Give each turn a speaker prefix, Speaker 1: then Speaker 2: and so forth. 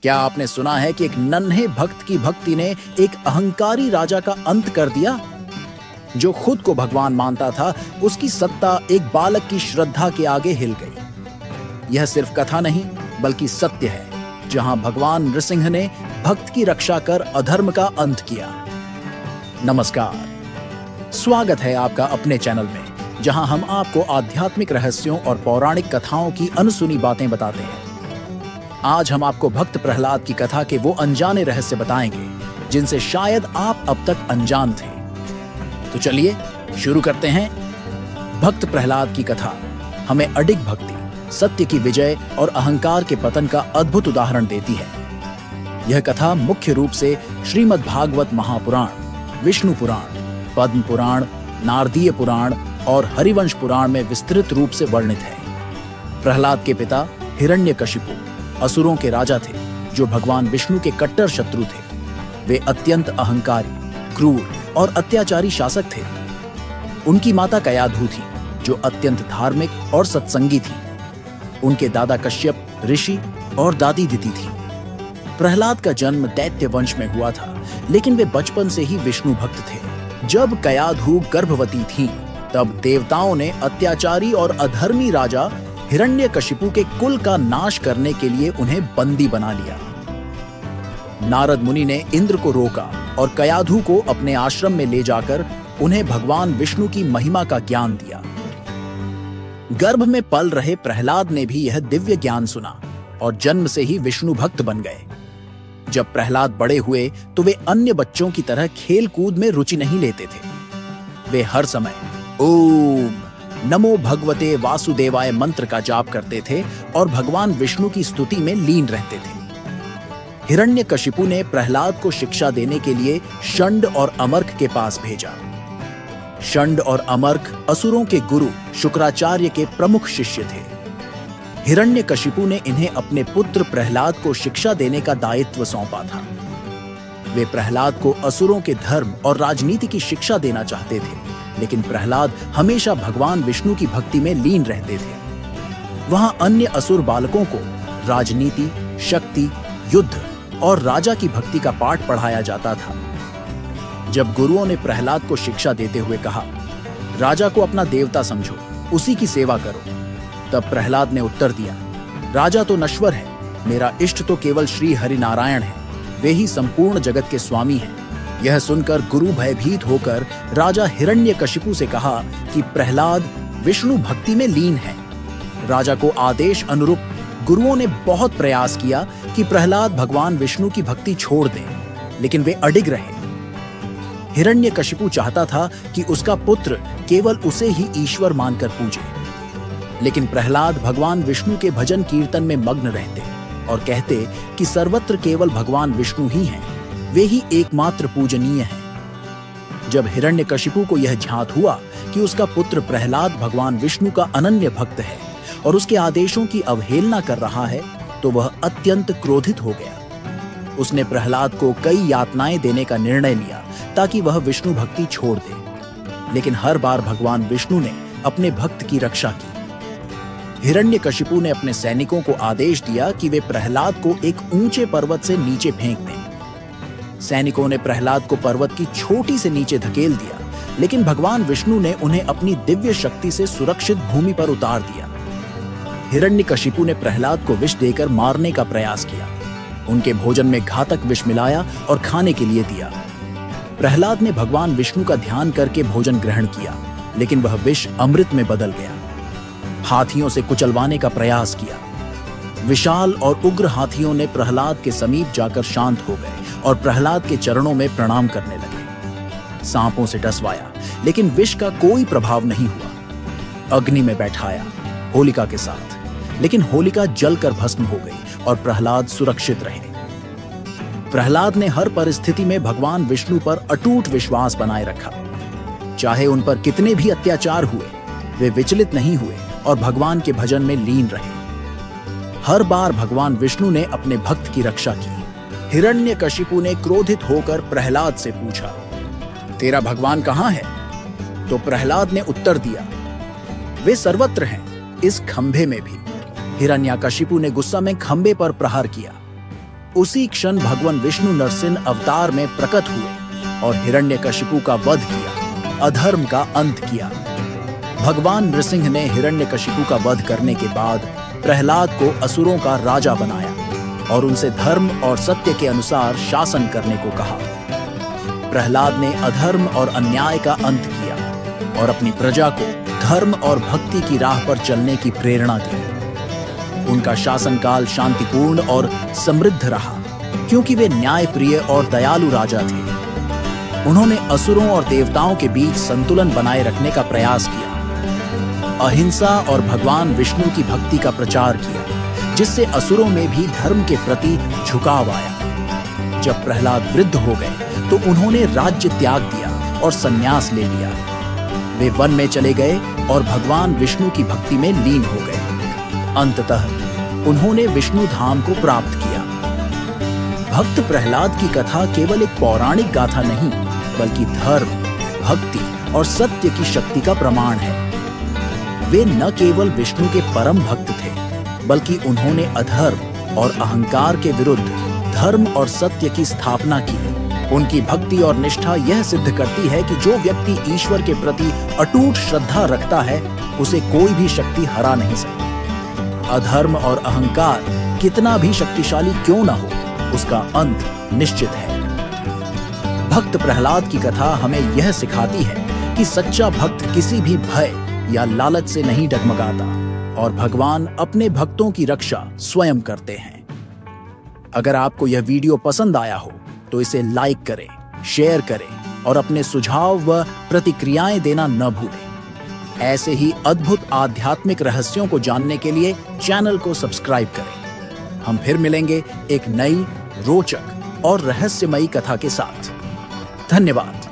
Speaker 1: क्या आपने सुना है कि एक नन्हे भक्त की भक्ति ने एक अहंकारी राजा का अंत कर दिया? जो खुद को भगवान मानता था, उसकी सत्ता एक बालक की श्रद्धा के आगे हिल गई। यह सिर्फ कथा नहीं, बल्कि सत्य है, जहां भगवान नृसिंह ने भक्त की रक्षा कर अधर्म का अंत किया। नमस्कार, स्वागत है आपका अपने चैनल में, जहां हम आपको आध्यात्मिक रहस्यों और पौराणिक कथाओं की अनसुनी बातें बताते हैं। आज हम आपको भक्त प्रहलाद की कथा के वो अनजाने रहस्य बताएंगे, जिनसे शायद आप अब तक अनजान थे। तो चलिए शुरू करते हैं। भक्त प्रहलाद की कथा हमें अडिग भक्ति, सत्य की विजय और अहंकार के पतन का अद्भुत उदाहरण देती है। यह कथा मुख्य रूप से श्रीमद् भागवत महापुराण, विष्णु पुराण, पद्म पुराण, नारदीय पुराण और हरिवंश पुराण में विस्तृत रूप से वर्णित है। प्रहलाद के पिता हिरण्यकशिपु असुरों के राजा थे, जो भगवान विष्णु के कट्टर शत्रु थे। वे अत्यंत अहंकारी, क्रूर और अत्याचारी शासक थे। उनकी माता कयाधु थी, जो अत्यंत धार्मिक और सत्संगी थी। उनके दादा कश्यप ऋषि और दादी दिति थी। प्रहलाद का जन्म दैत्य वंश में हुआ था, लेकिन वे बचपन से ही विष्णु भक्त थे। जब कयाधु गर्भवती थी, तब देवताओं ने अत्याचारी और अधर्मी राजा हिरण्यकशिपु के कुल का नाश करने के लिए उन्हें बंदी बना लिया। नारद मुनि ने इंद्र को रोका और कयाधु को अपने आश्रम में ले जाकर उन्हें भगवान विष्णु की महिमा का ज्ञान दिया। गर्भ में पल रहे प्रहलाद ने भी यह दिव्य ज्ञान सुना और जन्म से ही विष्णु भक्त बन गए। जब प्रहलाद बड़े हुए तो वे अन्य बच्चों की तरह खेल कूद में रुचि नहीं लेते थे। वे हर समय ओम नमो भगवते वासुदेवाय मंत्र का जाप करते थे और भगवान विष्णु की स्तुति में लीन रहते थे। हिरण्यकशिपु ने प्रहलाद को शिक्षा देने के लिए षंड और अमर्क के पास भेजा। षंड और अमर्क असुरों के गुरु शुक्राचार्य के प्रमुख शिष्य थे। हिरण्यकशिपु ने इन्हें अपने पुत्र प्रहलाद को शिक्षा देने का दायित्व सौंपा था। वे प्रहलाद को असुरों के धर्म और राजनीति की शिक्षा देना चाहते थे, लेकिन प्रहलाद हमेशा भगवान विष्णु की भक्ति में लीन रहते थे। वहां अन्य असुर बालकों को राजनीति, शक्ति, युद्ध और राजा की भक्ति का पाठ पढ़ाया जाता था। जब गुरुओं ने प्रहलाद को शिक्षा देते हुए कहा, राजा को अपना देवता समझो, उसी की सेवा करो, तब प्रहलाद ने उत्तर दिया, राजा तो नश्वर है, मेरा इष्ट तो केवल श्री हरि नारायण है, वे ही संपूर्ण जगत के स्वामी हैं। यह सुनकर गुरु भयभीत होकर राजा हिरण्यकशिपु से कहा कि प्रहलाद विष्णु भक्ति में लीन है। राजा को आदेश अनुरूप गुरुओं ने बहुत प्रयास किया कि प्रहलाद भगवान विष्णु की भक्ति छोड़ दे, लेकिन वे अडिग रहे। हिरण्यकशिपु चाहता था कि उसका पुत्र केवल उसे ही ईश्वर मानकर पूजे, लेकिन प्रहलाद भगवान विष्णु के भजन कीर्तन में मग्न रहते और कहते कि सर्वत्र केवल भगवान विष्णु ही हैं, वे ही एकमात्र पूजनीय हैं। जब हिरण्यकशिपु को यह झांत हुआ कि उसका पुत्र प्रहलाद भगवान विष्णु का अनन्य भक्त है और उसके आदेशों की अवहेलना कर रहा है, तो वह अत्यंत क्रोधित हो गया। उसने प्रहलाद को कई यातनाएं देने का निर्णय लिया ताकि वह विष्णु भक्ति छोड़ दे, लेकिन हर बार भगवान विष्णु ने अपने भक्त की रक्षा की। हिरण्यकशिपु ने अपने सैनिकों को आदेश दिया कि वे प्रहलाद को एक ऊंचे पर्वत से नीचे फेंक दें। सैनिकों ने प्रहलाद को पर्वत की चोटी से नीचे धकेल दिया, लेकिन भगवान विष्णु ने उन्हें अपनी दिव्य शक्ति से सुरक्षित भूमि पर उतार दिया। हिरण्यकशिपु ने प्रहलाद को विष देकर मारने का प्रयास किया। उनके भोजन में घातक विष मिलाया और खाने के लिए दिया। प्रहलाद ने भगवान विष्णु का ध्यान करके भोजन ग्रहण किया, लेकिन वह विष अमृत में बदल गया। हाथियों से कुचलवाने का प्रयास किया। विशाल और उग्र हाथियों ने प्रहलाद के समीप जाकर शांत हो गए और प्रहलाद के चरणों में प्रणाम करने लगे। सांपों से डसवाया, लेकिन विष का कोई प्रभाव नहीं हुआ। अग्नि में बैठाया होलिका के साथ, लेकिन होलिका जलकर भस्म हो गई और प्रहलाद सुरक्षित रहे। प्रहलाद ने हर परिस्थिति में भगवान विष्णु पर अटूट विश्वास बनाए रखा। चाहे उन पर कितने भी अत्याचार हुए, वे विचलित नहीं हुए और भगवान के भजन में लीन रहे। हर बार भगवान विष्णु ने अपने भक्त की रक्षा की। हिरण्यकशिपु ने क्रोधित होकर प्रहलाद से पूछा, तेरा भगवान कहां है? तो प्रहलाद ने उत्तर दिया, वे सर्वत्र हैं, इस खंभे में भी। हिरण्यकशिपु ने गुस्सा में खंभे पर प्रहार किया। उसी क्षण भगवान विष्णु नरसिंह अवतार में प्रकट हुए और हिरण्यकशिपु का वध किया, अधर्म का अंत किया। भगवान नृसिंह ने हिरण्यकशिपु का वध करने के बाद प्रहलाद को असुरों का राजा बनाया और उनसे धर्म और सत्य के अनुसार शासन करने को कहा। प्रहलाद ने अधर्म और अन्याय का अंत किया और अपनी प्रजा को धर्म और भक्ति की राह पर चलने की प्रेरणा दी। उनका शासनकाल शांतिपूर्ण और समृद्ध रहा क्योंकि वे न्यायप्रिय और दयालु राजा थे। उन्होंने असुरों और देवताओं के बीच संतुलन बनाए रखने का प्रयास किया, अहिंसा और भगवान विष्णु की भक्ति का प्रचार किया, जिससे असुरों में भी धर्म के प्रति झुकाव आया। जब प्रहलाद वृद्ध हो गए तो उन्होंने राज्य त्याग दिया और संन्यास ले लिया। वे वन में चले गए और भगवान विष्णु की भक्ति में लीन हो गए। अंततः उन्होंने विष्णु धाम को प्राप्त किया। भक्त प्रहलाद की कथा केवल एक पौराणिक गाथा नहीं, बल्कि धर्म, भक्ति और सत्य की शक्ति का प्रमाण है। वे न केवल विष्णु के परम भक्त थे, बल्कि उन्होंने अधर्म और अहंकार के विरुद्ध धर्म और सत्य की स्थापना की। उनकी भक्ति और निष्ठा यह सिद्ध करती है कि जो व्यक्ति ईश्वर के प्रति अटूट श्रद्धा रखता है, उसे कोई भी शक्ति हरा नहीं सकती। अधर्म और अहंकार कितना भी शक्तिशाली क्यों न हो, उसका अंत निश्चित है। भक्त प्रहलाद की कथा हमें यह सिखाती है कि सच्चा भक्त किसी भी भय या लालच से नहीं डगमगाता और भगवान अपने भक्तों की रक्षा स्वयं करते हैं। अगर आपको यह वीडियो पसंद आया हो तो इसे लाइक करें, शेयर करें और अपने सुझाव व प्रतिक्रियाएं देना न भूलें। ऐसे ही अद्भुत आध्यात्मिक रहस्यों को जानने के लिए चैनल को सब्सक्राइब करें। हम फिर मिलेंगे एक नई, रोचक और रहस्यमयी कथा के साथ। धन्यवाद।